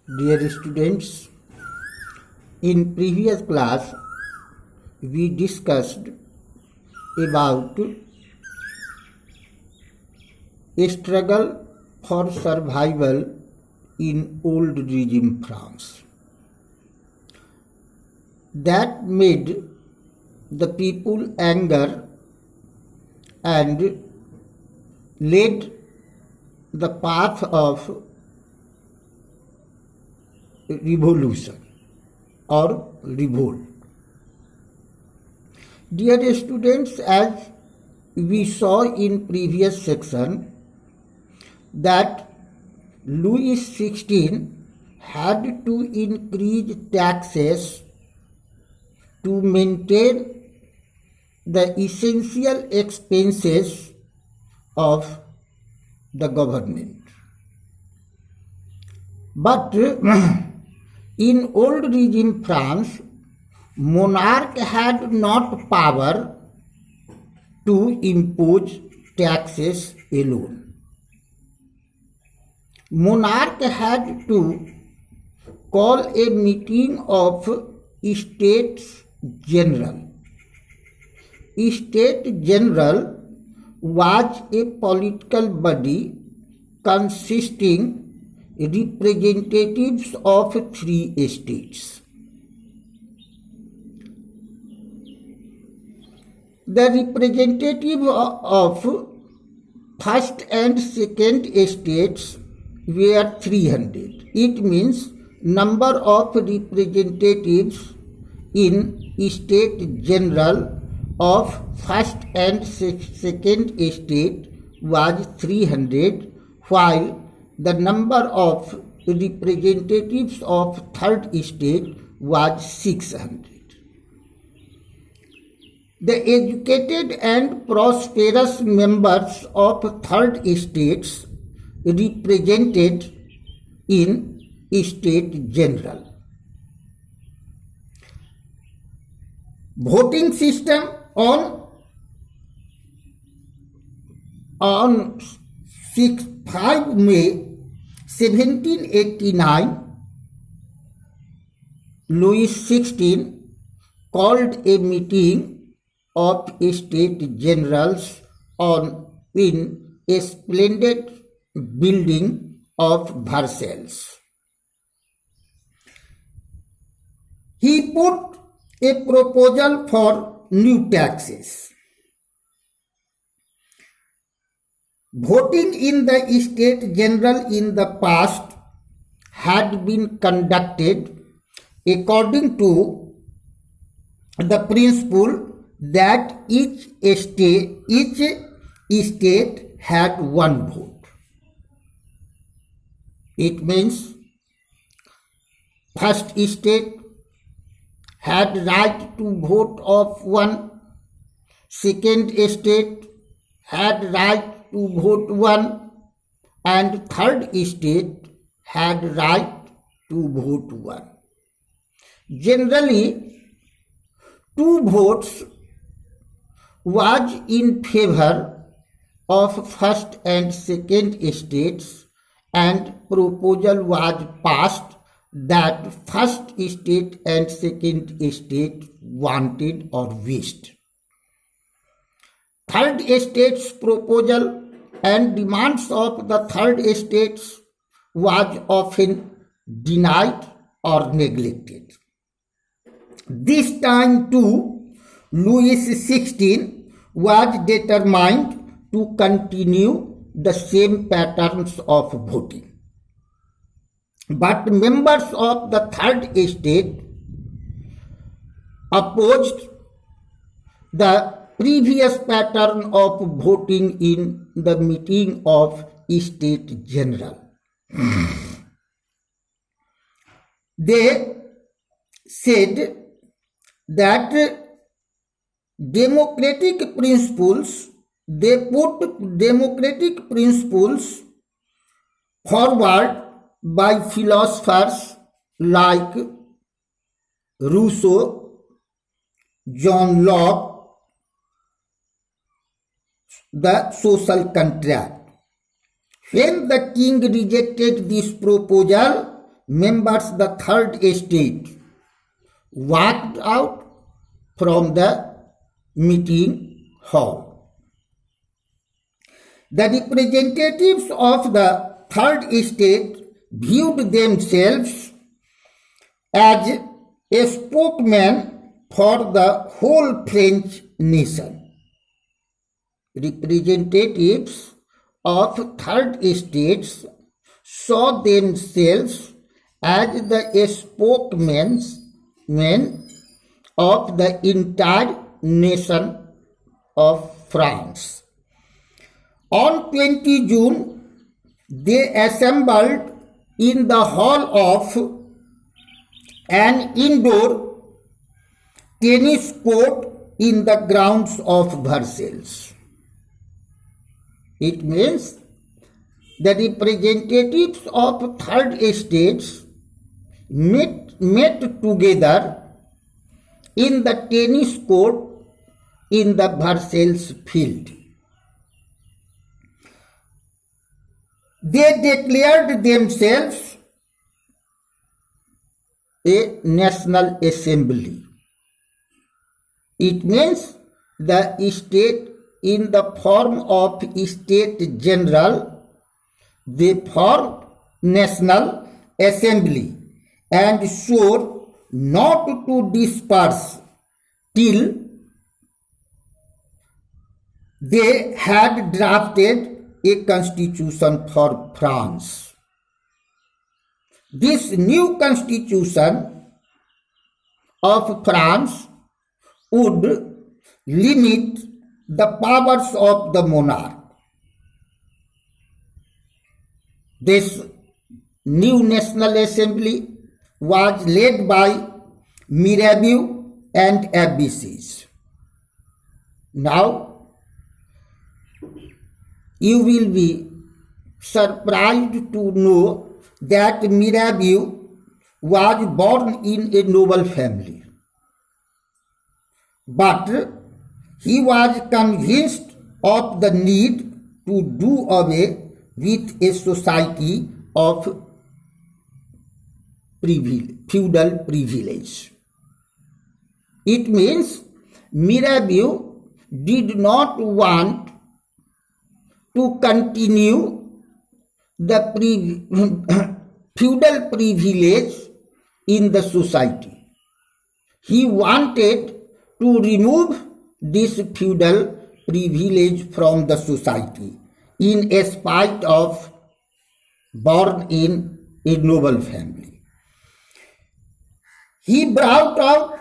Dear students, in previous class we discussed about a struggle for survival in old regime France that made the people anger and led the path of revolution or revolt. Dear students, as we saw in previous section that Louis XVI had to increase taxes to maintain the essential expenses of the government. But in old regime France, monarch had not power to impose taxes alone. Monarch had to call a meeting of States General. State General was a political body consisting representatives of three states. The representative of first and second states were 300. It means number of representatives in State General of first and second state was 300, while the number of representatives of third state was 600. The educated and prosperous members of third states represented in State General. Voting system on 5 May 1789, Louis XVI called a meeting of state generals in a splendid building of Versailles. He put a proposal for new taxes. Voting in the State General in the past had been conducted according to the principle that each state had one vote. It means first state had right to vote of one, second state had right to vote one, and third state had right to vote one. Generally, 2 votes was in favor of first and second states, and proposal was passed that first state and second state wanted or wished. Third state's proposal and demands of the third states was often denied or neglected. This time too, Louis XVI was determined to continue the same patterns of voting. But members of the third state opposed the previous pattern of voting in the meeting of State General. They said that they put democratic principles forward by philosophers like Rousseau, John Locke, the social contract. When the king rejected this proposal, members the third estate walked out from the meeting hall. The representatives of the third estate viewed themselves as a spokesman for the whole French nation. Representatives of third estates saw themselves as the spokesmen of the entire nation of France. On 20 June, they assembled in the hall of an indoor tennis court in the grounds of Versailles. It means the representatives of third estates met together in the tennis court in the Versailles field. They declared themselves a national assembly. It means the state in the form of state general, they formed national assembly and swore not to disperse till they had drafted a constitution for France. This new constitution of France would limit the powers of the monarch. This new National Assembly was led by Mirabeau and Agassiz. Now, you will be surprised to know that Mirabeau was born in a noble family. But he was convinced of the need to do away with a society of feudal privilege. It means Mirabeau did not want to continue the feudal privilege in the society. He wanted to remove this feudal privilege from the society in spite of born in a noble family. He brought out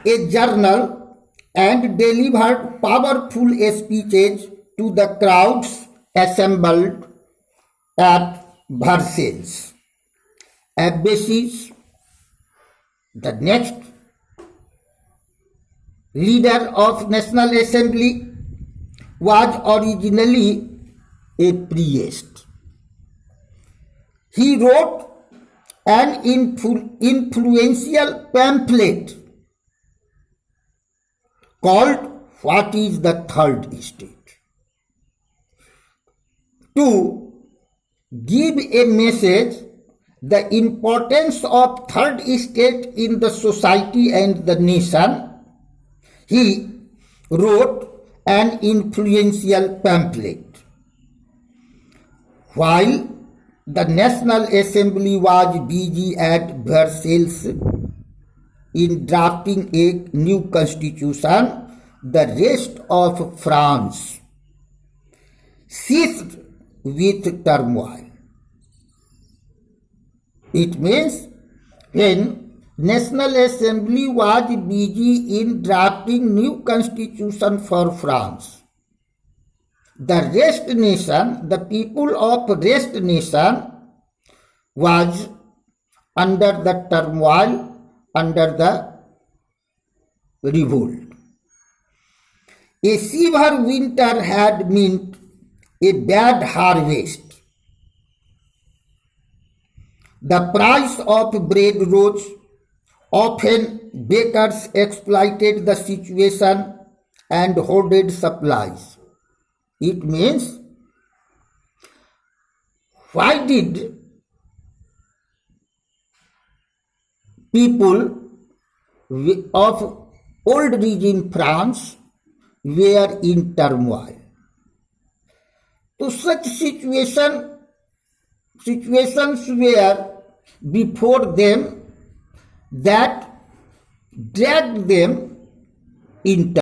a journal and delivered powerful speeches to the crowds assembled at Versailles. Agassiz, the next leader of National Assembly, was originally a priest. He wrote an influential pamphlet called What is the Third Estate? To give a message the importance of third estate in the society and the nation, he wrote an influential pamphlet. While the National Assembly was busy at Versailles in drafting a new constitution, the rest of France seized with turmoil. It means when National Assembly was busy in drafting new constitution for France, the rest nation, the people of rest nation was under the turmoil, under the revolt. A severe winter had meant a bad harvest. The price of bread rose. Often bakers exploited the situation and hoarded supplies. It means, why did people of old regime France were in turmoil. So such situations were before them that dragged them in